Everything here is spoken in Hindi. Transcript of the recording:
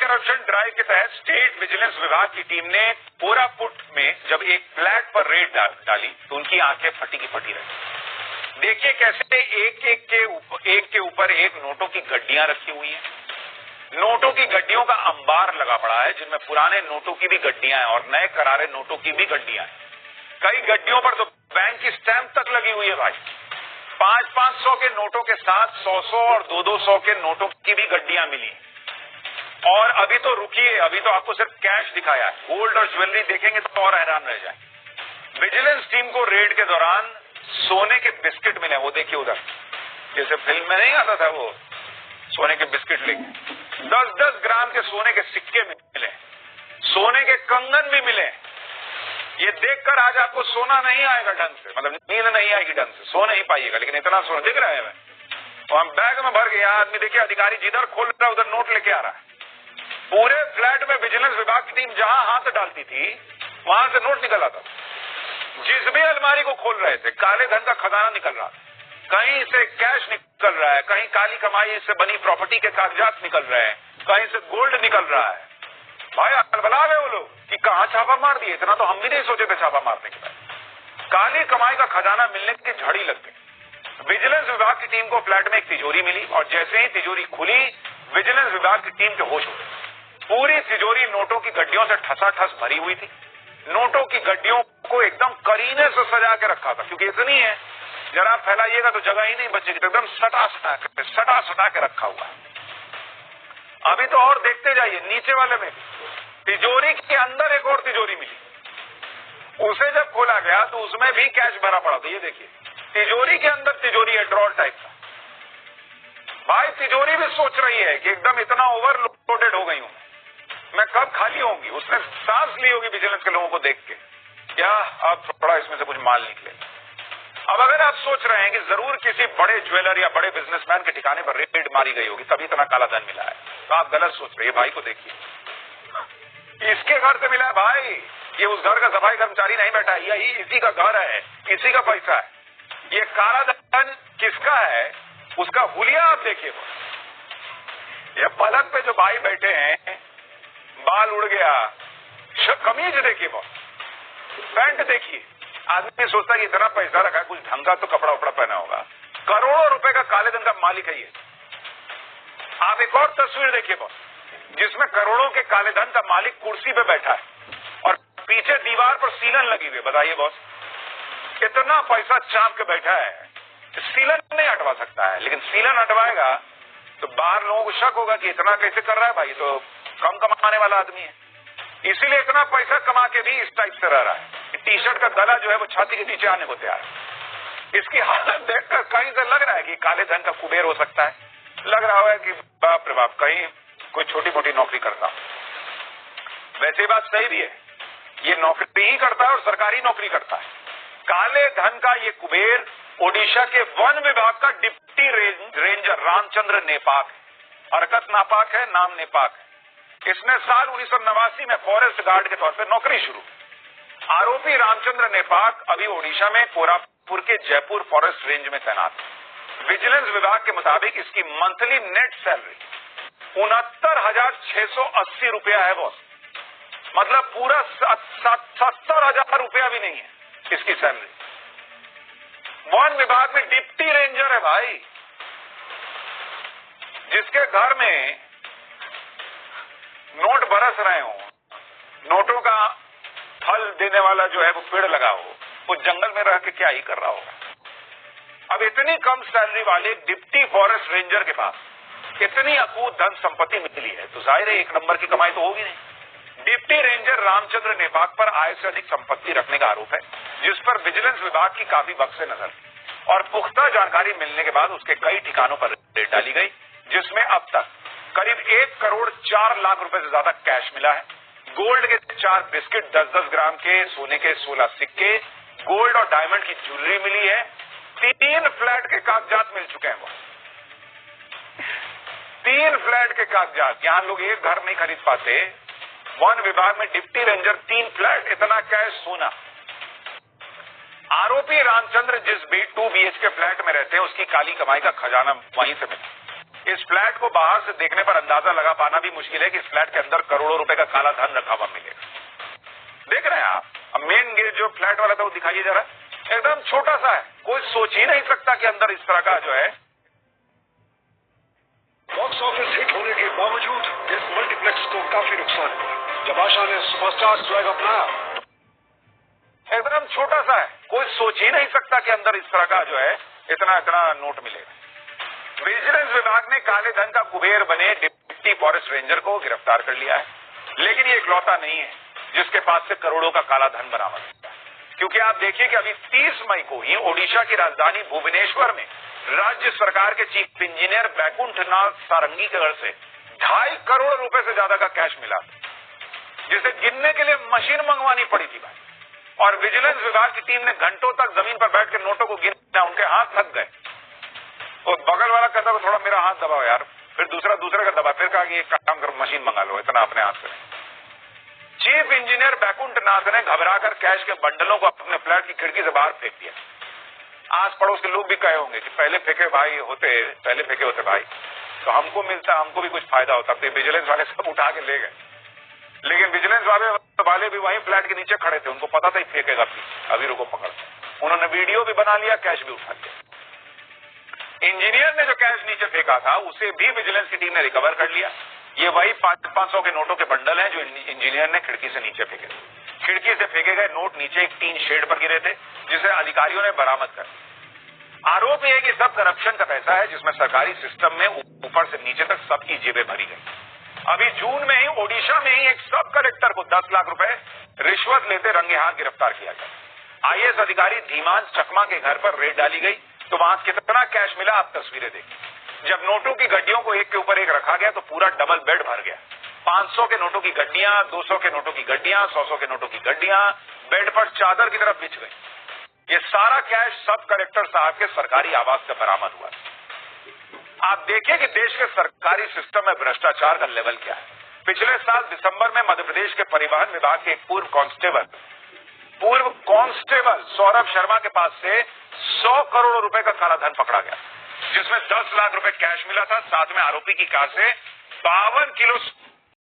करप्शन ड्राइव के तहत स्टेट विजिलेंस विभाग की टीम ने कोरापुट में जब एक फ्लैट पर रेड डाली तो उनकी आंखें फटी की फटी रही। देखिए कैसे एक के ऊपर एक नोटों की गड्डियां रखी हुई हैं। नोटों की गड्डियों का अंबार लगा पड़ा है, जिनमें पुराने नोटों की भी गड्डियां हैं और नए करारे नोटों की भी गड्डियां हैं। कई गड्डियों पर तो बैंक की स्टैंप तक लगी हुई है भाई। 500-500 के नोटों के साथ 100-100 और 200-200 के नोटों की भी गड्डियां मिली। और अभी तो रुकिए, अभी तो आपको सिर्फ कैश दिखाया है, गोल्ड और ज्वेलरी देखेंगे तो और हैरान रह जाए। विजिलेंस टीम को रेड के दौरान सोने के बिस्किट मिले, वो देखिए उधर, जैसे फिल्म में नहीं आता था वो सोने के बिस्किट लेके। 10-10 ग्राम के सोने के सिक्के मिले, सोने के कंगन भी मिले। ये देखकर आज आपको सोना नहीं आएगा ढंग से, मतलब नींद नहीं आएगी ढंग से, सो नहीं पाइएगा, लेकिन इतना सोना दिख रहा है। और हम बैग में भर गया आदमी, देखिए अधिकारी जिधर खोल रहा है उधर नोट लेके आ रहा है। पूरे फ्लैट में विजिलेंस विभाग की टीम जहां हाथ डालती थी वहां से नोट निकल आता। जिस भी अलमारी को खोल रहे थे काले धन का खजाना निकल रहा था। कहीं से कैश निकल रहा है, कहीं काली कमाई से बनी प्रॉपर्टी के कागजात निकल रहे हैं, कहीं से गोल्ड निकल रहा है। भाई अलबला गए वो लोग कि कहां छापा मार दिए, इतना तो हम भी नहीं सोचे थे छापा मारने के बाद। काली कमाई का खजाना मिलने की झड़ी लग गई। विजिलेंस विभाग की टीम को फ्लैट में एक तिजोरी मिली और जैसे ही तिजोरी खुली विजिलेंस विभाग की टीम के होश उड़े। पूरी तिजोरी नोटों की गड्डियों से ठसाठस भरी हुई थी। नोटों की गड्डियों को एकदम करीने से सजा के रखा था, क्योंकि इतनी है जरा फैलाइएगा तो जगह ही नहीं बचेगी, तो एकदम सटा के रखा हुआ है। अभी तो और देखते जाइए, नीचे वाले में तिजोरी के अंदर एक और तिजोरी मिली। उसे जब खोला गया तो उसमें भी कैश भरा पड़ा था। ये देखिए तिजोरी के अंदर तिजोरी है, ड्रॉर टाइप का। भाई तिजोरी भी सोच रही है कि एकदम इतना ओवरलोडेड हो गई हूं मैं, कब खाली होंगी। उसने सांस ली होगी विजिलेंस के लोगों को देख के, क्या अब थोड़ा इसमें से कुछ माल निकले। अब अगर आप सोच रहे हैं कि जरूर किसी बड़े ज्वेलर या बड़े बिजनेसमैन के ठिकाने पर रेड मारी गई होगी तभी इतना काला धन मिला है, तो आप गलत सोच रहे हैं। भाई को देखिए, इसके घर से मिला है भाई, ये उस घर का सफाई कर्मचारी नहीं बैठा है, यही इसी का घर है, इसी का पैसा है। ये काला धन किसका है उसका हुलिया आप देखिए। ये पलक पे जो भाई बैठे हैं, बाल उड़ गया, कमीज देखिए, पैंट देखिए। आदमी सोचता है कि इतना पैसा रखा है, कुछ ढंग का तो कपड़ा उपड़ा पहना होगा। करोड़ों रुपए का काले धन का मालिक है ये। आप एक और तस्वीर देखिए बॉस, जिसमें करोड़ों के काले धन का मालिक कुर्सी पे बैठा है और पीछे दीवार पर सीलन लगी हुई है। बताइए बॉस, इतना पैसा चाप के बैठा है, सीलन नहीं हटवा सकता है, लेकिन सीलन हटवाएगा तो बाहर लोगों को शक होगा कि इतना कैसे कर रहा है भाई, तो कम कमाने वाला आदमी है। इसीलिए इतना पैसा कमा के भी इस टाइप से रह रहा है। टी शर्ट का गला जो है वो छाती के नीचे आने को तैयार है। इसकी हालत देखकर कहीं से लग रहा है कि काले धन का कुबेर हो सकता है। लग रहा है कि बाप रे बाप, कहीं कोई छोटी मोटी नौकरी करता। वैसे बात सही भी है, ये नौकरी ही करता है और सरकारी नौकरी करता है। काले धन का ये कुबेर ओडिशा के वन विभाग का डिप्टी रेंजर रामचंद्र नेपाक है। हरकत नापाक है, नाम नेपाक है। इसने साल 1989 में फॉरेस्ट गार्ड के तौर पर नौकरी शुरू। आरोपी रामचंद्र नेपाक अभी ओडिशा में कोरापुर के जयपुर फॉरेस्ट रेंज में तैनात है। विजिलेंस विभाग के मुताबिक इसकी मंथली नेट सैलरी 69,680 रुपया है बॉस। मतलब पूरा 70,000 रुपया भी नहीं है इसकी सैलरी। वन विभाग में डिप्टी रेंजर है भाई, जिसके घर में नोट बरस रहे हो, नोटों का फल देने वाला जो है वो पेड़ लगा हो, वो जंगल में रह के क्या ही कर रहा होगा। अब इतनी कम सैलरी वाले डिप्टी फॉरेस्ट रेंजर के पास इतनी अकूत धन संपत्ति मिली है तो जाहिर है एक नंबर की कमाई तो होगी नहीं। डिप्टी रेंजर रामचंद्र नेपाक पर आय से अधिक संपत्ति रखने का आरोप है, जिस पर विजिलेंस विभाग की काफी बक्से नजर और पुख्ता जानकारी मिलने के बाद उसके कई ठिकानों पर रेड डाली गई, जिसमें अब तक करीब 1 करोड़ 4 लाख रुपए से ज्यादा कैश मिला है। गोल्ड के 4 बिस्किट, 10-10 ग्राम के सोने के 16 सिक्के, गोल्ड और डायमंड की ज्वेलरी मिली है। 3 फ्लैट के कागजात मिल चुके हैं वो। 3 फ्लैट के कागजात, यहां लोग एक घर नहीं खरीद पाते, वन विभाग में डिप्टी रेंजर 3 फ्लैट, इतना कैश, सोना। आरोपी रामचंद्र जिस 2 BHK फ्लैट में रहते हैं उसकी काली कमाई का खजाना वहीं से मिला। इस फ्लैट को बाहर से देखने पर अंदाजा लगा पाना भी मुश्किल है कि इस फ्लैट के अंदर करोड़ों रुपए का काला धन रखा हुआ मिलेगा। देख रहे हैं आप, अब मेन गेट जो फ्लैट वाला था वो दिखाइए जरा, एकदम छोटा सा है, कोई सोच ही नहीं सकता कि अंदर इस तरह का जो है। बॉक्स ऑफिस हिट होने के बावजूद इस मल्टीप्लेक्स को काफी नुकसान हुआ जब आशा ने सुपरस्टार स्वैग अपनाया। एकदम छोटा सा है, कोई सोच ही नहीं सकता कि अंदर इस तरह का जो है इतना नोट मिलेगा। विजिलेंस विभाग ने काले धन का कुबेर बने डिप्टी फॉरेस्ट रेंजर को गिरफ्तार कर लिया है, लेकिन ये इकलौता नहीं है जिसके पास से करोड़ों का काला धन बरामद हुआ है। क्योंकि आप देखिए कि अभी 30 मई को ही ओडिशा की राजधानी भुवनेश्वर में राज्य सरकार के चीफ इंजीनियर बैकुंठनाथ सारंगी के घर से 2.5 करोड़ रुपए से ज्यादा का कैश मिला, जिसे गिनने के लिए मशीन मंगवानी पड़ी थी भाई। और विजिलेंस विभाग की टीम ने घंटों तक जमीन पर बैठ के नोटों को गिना, उनके हाथ थक गए। तो बगल वाला कहता है थोड़ा मेरा हाथ दबाओ यार, फिर दूसरा का दबा, फिर कहा कि एक काम करो मशीन मंगा लो, इतना अपने हाथ से। चीफ इंजीनियर बैकुंठनाथ ने घबराकर कैश के बंडलों को अपने फ्लैट की खिड़की से बाहर फेंक दिया। आस पड़ोस के लोग भी कहे होंगे कि पहले फेंके होते भाई तो हमको मिलता, हमको भी कुछ फायदा होता। तो विजिलेंस वाले सब उठा के ले गए, लेकिन विजिलेंस वाले भी वहीं फ्लैट के नीचे खड़े थे, उनको पता था फेंकेगा, अभी रुको पकड़। उन्होंने वीडियो भी बना लिया, कैश भी उठा लिया। इंजीनियर ने जो कैश नीचे फेंका था उसे भी विजिलेंस की टीम ने रिकवर कर लिया। ये वही 500 के नोटों के बंडल हैं जो इंजीनियर ने खिड़की से नीचे फेंके थे। खिड़की से फेंके गए नोट नीचे एक टीन शेड पर गिरे थे, जिसे अधिकारियों ने बरामद कर लिया। आरोप यह है कि सब करप्शन का पैसा है जिसमें सरकारी सिस्टम में ऊपर से नीचे तक सबकी जेबें भरी गई। अभी जून में ही ओडिशा में ही एक सब कलेक्टर को 10 लाख रुपए रिश्वत लेते रंगे हाथ गिरफ्तार किया गया। आईएएस अधिकारी धीमान चकमा के घर पर रेड डाली गई तो वहां कितना कैश मिला आप तस्वीरें देखिए। जब नोटों की गड्डियों को एक के ऊपर एक रखा गया तो पूरा डबल बेड भर गया। 500 के नोटों की गड्डियां, 200 के नोटों की गड्डियां, 100 के नोटों की गड्डियां बेड पर चादर की तरफ बिछ गई। ये सारा कैश सब कलेक्टर साहब के सरकारी आवास से बरामद हुआ। आप देखिए कि देश के सरकारी सिस्टम में भ्रष्टाचार का लेवल क्या है। पिछले साल दिसंबर में मध्य प्रदेश के परिवहन विभाग के एक पूर्व कांस्टेबल सौरभ शर्मा के पास से 100 करोड़ रुपए का काला धन पकड़ा गया, जिसमें 10 लाख रुपए कैश मिला था। साथ में आरोपी की कार से 52 किलो